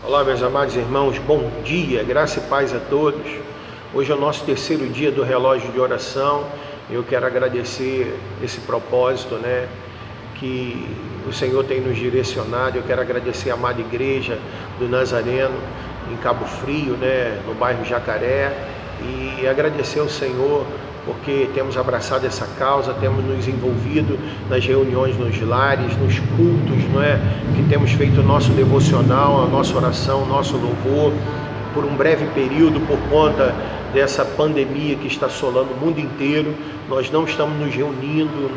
Olá, meus amados irmãos, bom dia, graça e paz a todos. Hoje é o nosso terceiro dia do relógio de oração. Eu quero agradecer esse propósito, que o Senhor tem nos direcionado. Eu quero agradecer a amada igreja do Nazareno, em Cabo Frio, no bairro Jacaré, e agradecer ao Senhor porque temos abraçado essa causa, temos nos envolvido nas reuniões nos lares, nos cultos, que temos feito o nosso devocional, a nossa oração, o nosso louvor, por um breve período, por conta dessa pandemia que está assolando o mundo inteiro. Nós não estamos nos reunindo,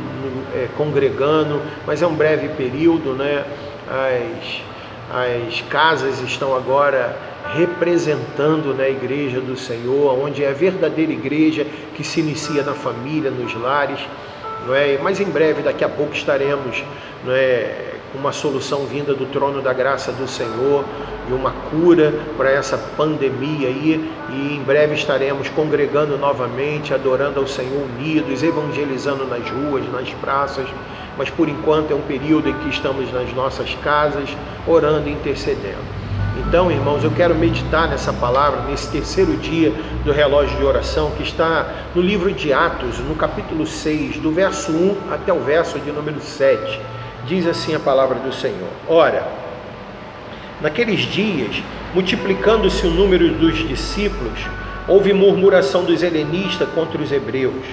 congregando, mas é um breve período, As casas estão agora representando a igreja do Senhor, onde é a verdadeira igreja que se inicia na família, nos lares, Mas em breve, daqui a pouco, estaremos, com uma solução vinda do trono da graça do Senhor e uma cura para essa pandemia aí, e em breve estaremos congregando novamente, adorando ao Senhor unidos, evangelizando nas ruas, nas praças. Mas por enquanto é um período em que estamos nas nossas casas, orando e intercedendo. Então, irmãos, eu quero meditar nessa palavra, nesse terceiro dia do relógio de oração, que está no livro de Atos, no capítulo 6, do verso 1 até o verso de número 7. Diz assim a palavra do Senhor: Ora, naqueles dias, multiplicando-se o número dos discípulos, houve murmuração dos helenistas contra os hebreus,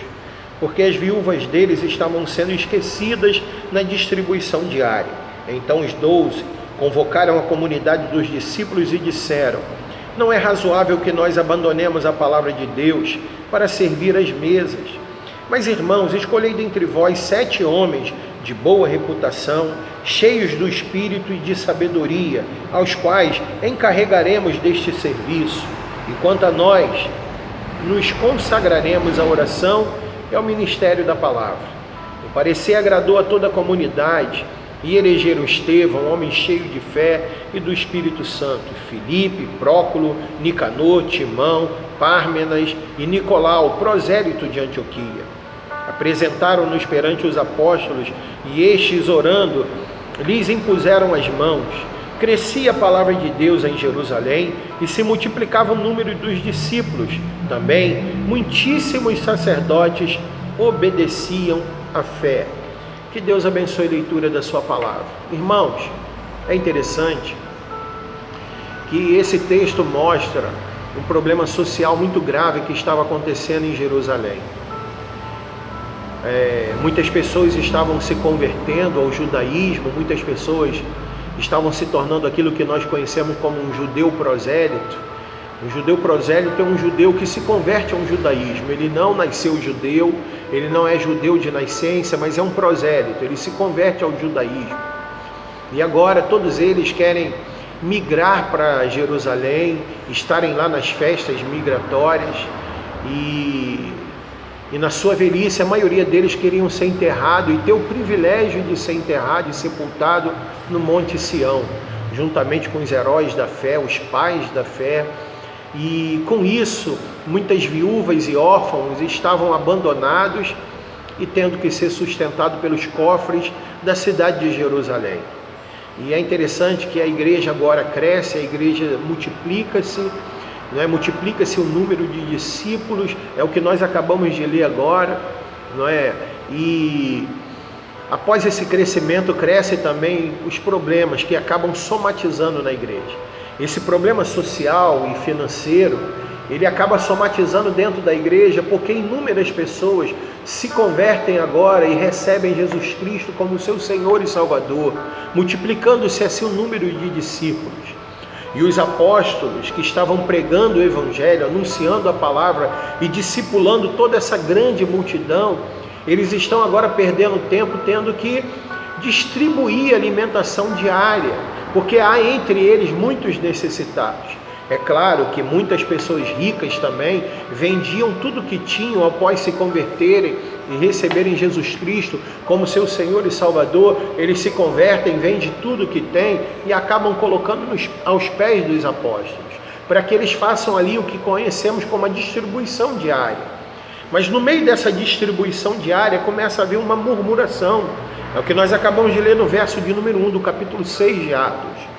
porque as viúvas deles estavam sendo esquecidas na distribuição diária. Então os 12 convocaram a comunidade dos discípulos e disseram: não é razoável que nós abandonemos a palavra de Deus para servir às mesas. Mas, irmãos, escolhei dentre vós 7 homens de boa reputação, cheios do Espírito e de sabedoria, aos quais encarregaremos deste serviço. E quanto a nós, nos consagraremos à oração e ao ministério da palavra. O parecer agradou a toda a comunidade, e elegeram Estevão, homem cheio de fé e do Espírito Santo, Filipe, Próculo, Nicanor, Timão, Pármenas e Nicolau, prosélito de Antioquia. Apresentaram-nos perante os apóstolos, e estes, orando, lhes impuseram as mãos. Crescia a palavra de Deus em Jerusalém, e se multiplicava o número dos discípulos. Também muitíssimos sacerdotes obedeciam à fé. Que Deus abençoe a leitura da sua palavra. Irmãos, é interessante que esse texto mostra um problema social muito grave que estava acontecendo em Jerusalém. Muitas pessoas estavam se convertendo ao judaísmo, muitas pessoas estavam se tornando aquilo que nós conhecemos como um judeu prosélito. Um judeu prosélito é um judeu que se converte ao judaísmo. Ele não nasceu judeu, ele não é judeu de nascença, mas é um prosélito, ele se converte ao judaísmo. E agora todos eles querem migrar para Jerusalém, estarem lá nas festas migratórias, e na sua velhice a maioria deles queriam ser enterrado e ter o privilégio de ser enterrado e sepultado no Monte Sião, juntamente com os heróis da fé, os pais da fé. E com isso, muitas viúvas e órfãos estavam abandonados e tendo que ser sustentados pelos cofres da cidade de Jerusalém. E é interessante que a igreja agora cresce, a igreja multiplica-se, multiplica-se o número de discípulos, é o que nós acabamos de ler agora, E após esse crescimento, crescem também os problemas que acabam somatizando na igreja. Esse problema social e financeiro, ele acaba somatizando dentro da igreja, porque inúmeras pessoas se convertem agora e recebem Jesus Cristo como seu Senhor e Salvador, multiplicando-se assim o número de discípulos. E os apóstolos que estavam pregando o Evangelho, anunciando a palavra e discipulando toda essa grande multidão, eles estão agora perdendo tempo tendo que distribuir alimentação diária, porque há entre eles muitos necessitados. É claro que muitas pessoas ricas também vendiam tudo que tinham após se converterem e receberem Jesus Cristo como seu Senhor e Salvador. Eles se convertem, vendem tudo que têm e acabam colocando aos pés dos apóstolos, para que eles façam ali o que conhecemos como a distribuição diária. Mas no meio dessa distribuição diária começa a haver uma murmuração. É o que nós acabamos de ler no verso de número 1 do capítulo 6 de Atos.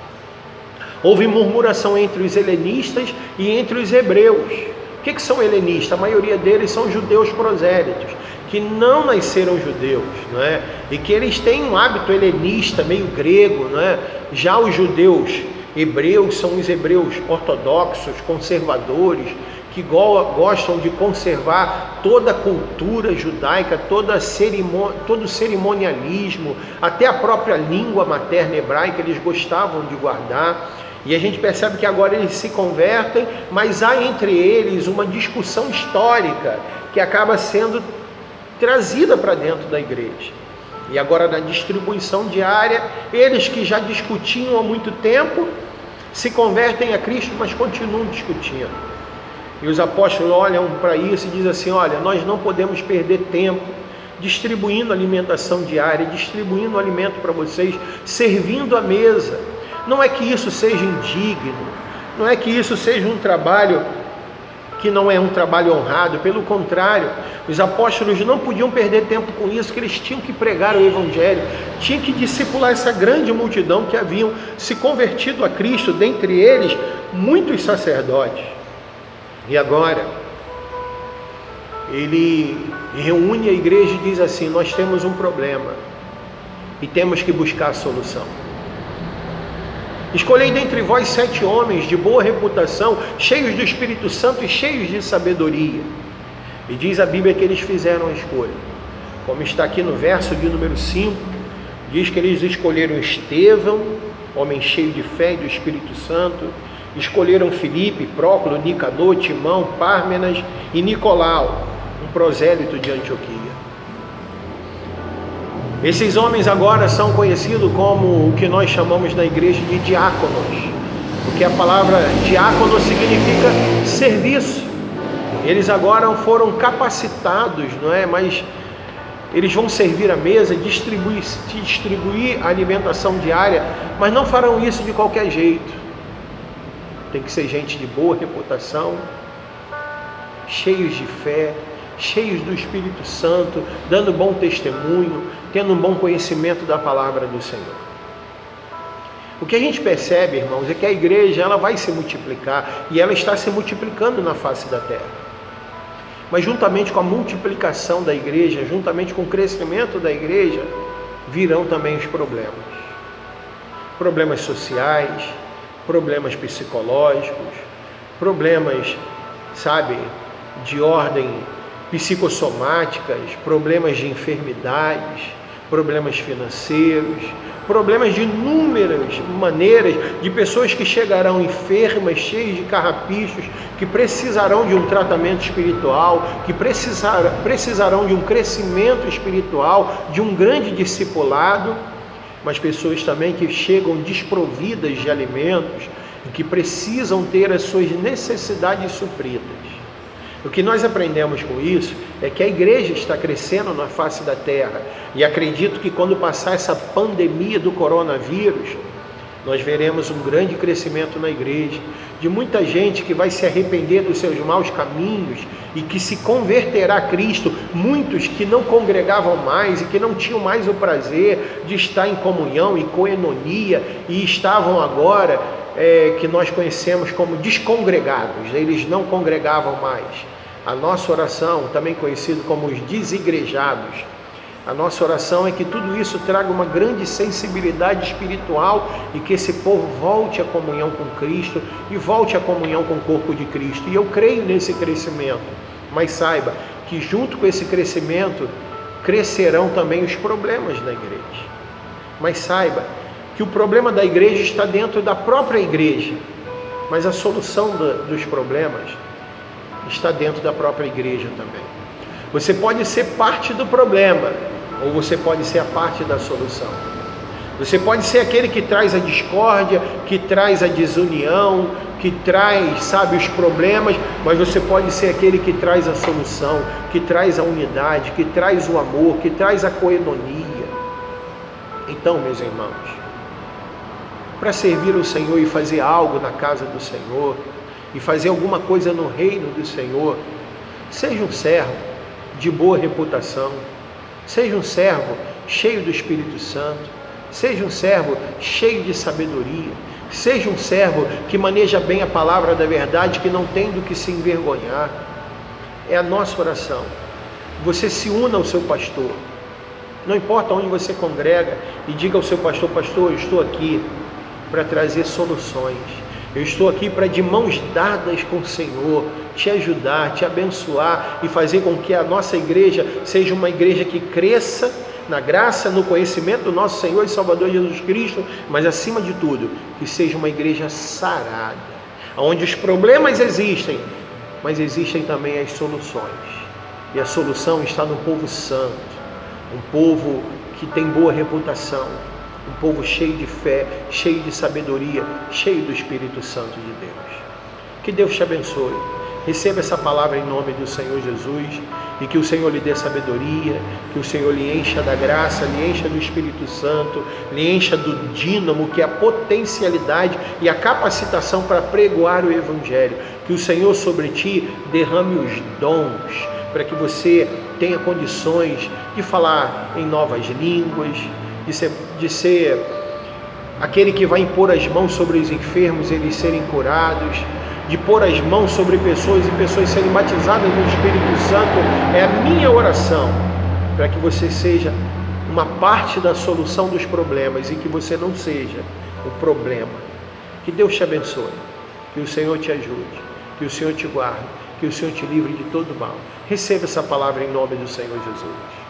Houve murmuração entre os helenistas e entre os hebreus. O que são helenistas? A maioria deles são judeus prosélitos, que não nasceram judeus, não é? E que eles têm um hábito helenista, meio grego, não é? Já os judeus hebreus são os hebreus ortodoxos, conservadores, que gostam de conservar toda a cultura judaica, todo o cerimonialismo, até a própria língua materna hebraica eles gostavam de guardar. E a gente percebe que agora eles se convertem, mas há entre eles uma discussão histórica que acaba sendo trazida para dentro da igreja. E agora, na distribuição diária, eles que já discutiam há muito tempo se convertem a Cristo, mas continuam discutindo. E os apóstolos olham para isso e dizem assim: olha, nós não podemos perder tempo distribuindo alimentação diária, distribuindo alimento para vocês, servindo a mesa. Não é que isso seja indigno, não é que isso seja um trabalho que não é um trabalho honrado, pelo contrário, os apóstolos não podiam perder tempo com isso, que eles tinham que pregar o evangelho, tinham que discipular essa grande multidão que haviam se convertido a Cristo, dentre eles muitos sacerdotes. E agora ele reúne a igreja e diz assim: nós temos um problema e temos que buscar a solução. Escolhei dentre vós 7 homens de boa reputação, cheios do Espírito Santo e cheios de sabedoria. E diz a Bíblia que eles fizeram a escolha. Como está aqui no verso de número 5, diz que eles escolheram Estevão, homem cheio de fé e do Espírito Santo, escolheram Filipe, Próculo, Nicador, Timão, Pármenas e Nicolau, um prosélito de Antioquia. Esses homens agora são conhecidos como o que nós chamamos na igreja de diáconos, porque a palavra diácono significa serviço. Eles agora foram capacitados, não é? Mas eles vão servir a mesa, distribuir a alimentação diária, mas não farão isso de qualquer jeito. Tem que ser gente de boa reputação, cheios de fé, cheios do Espírito Santo, dando bom testemunho, tendo um bom conhecimento da palavra do Senhor. O que a gente percebe, irmãos, é que a igreja ela vai se multiplicar, e ela está se multiplicando na face da terra. Mas juntamente com a multiplicação da igreja, juntamente com o crescimento da igreja, virão também os problemas. Problemas sociais, problemas psicológicos, problemas, de ordem psicossomáticas, problemas de enfermidades, problemas financeiros, problemas de inúmeras maneiras, de pessoas que chegarão enfermas, cheias de carrapichos, que precisarão de um tratamento espiritual, que precisarão de um crescimento espiritual, de um grande discipulado, mas pessoas também que chegam desprovidas de alimentos e que precisam ter as suas necessidades supridas. O que nós aprendemos com isso é que a igreja está crescendo na face da terra, e acredito que quando passar essa pandemia do coronavírus, nós veremos um grande crescimento na igreja, de muita gente que vai se arrepender dos seus maus caminhos e que se converterá a Cristo, muitos que não congregavam mais e que não tinham mais o prazer de estar em comunhão e coenonia, e estavam agora, que nós conhecemos como descongregados, eles não congregavam mais. A nossa oração, também conhecido como os desigrejados, a nossa oração é que tudo isso traga uma grande sensibilidade espiritual e que esse povo volte à comunhão com Cristo e volte à comunhão com o corpo de Cristo. E eu creio nesse crescimento, mas saiba que junto com esse crescimento crescerão também os problemas da igreja. Mas saiba que o problema da igreja está dentro da própria igreja, mas a solução dos problemas está dentro da própria igreja também. Você pode ser parte do problema, ou você pode ser a parte da solução. Você pode ser aquele que traz a discórdia, que traz a desunião, que traz, os problemas, mas você pode ser aquele que traz a solução, que traz a unidade, que traz o amor, que traz a coenonia. Então, meus irmãos, para servir o Senhor e fazer algo na casa do Senhor, e fazer alguma coisa no reino do Senhor, seja um servo de boa reputação, seja um servo cheio do Espírito Santo, seja um servo cheio de sabedoria, Seja um servo que maneja bem a palavra da verdade, que não tem do que se envergonhar. É a nossa oração. Você se una ao seu pastor. Não importa onde você congrega, e diga ao seu pastor: pastor, eu estou aqui para trazer soluções. Eu estou aqui para, de mãos dadas com o Senhor, te ajudar, te abençoar e fazer com que a nossa igreja seja uma igreja que cresça na graça, no conhecimento do nosso Senhor e Salvador Jesus Cristo, mas acima de tudo, que seja uma igreja sarada, onde os problemas existem, mas existem também as soluções. E a solução está no povo santo, um povo que tem boa reputação, um povo cheio de fé, cheio de sabedoria, cheio do Espírito Santo de Deus. Que Deus te abençoe. Receba essa palavra em nome do Senhor Jesus, e que o Senhor lhe dê sabedoria, que o Senhor lhe encha da graça, lhe encha do Espírito Santo, lhe encha do dínamo, que é a potencialidade e a capacitação para pregoar o Evangelho. Que o Senhor sobre ti derrame os dons, para que você tenha condições de falar em novas línguas, de ser aquele que vai impor as mãos sobre os enfermos e eles serem curados, de pôr as mãos sobre pessoas e pessoas serem batizadas no Espírito Santo. É a minha oração, para que você seja uma parte da solução dos problemas e que você não seja o problema. Que Deus te abençoe, que o Senhor te ajude, que o Senhor te guarde, que o Senhor te livre de todo mal. Receba essa palavra em nome do Senhor Jesus.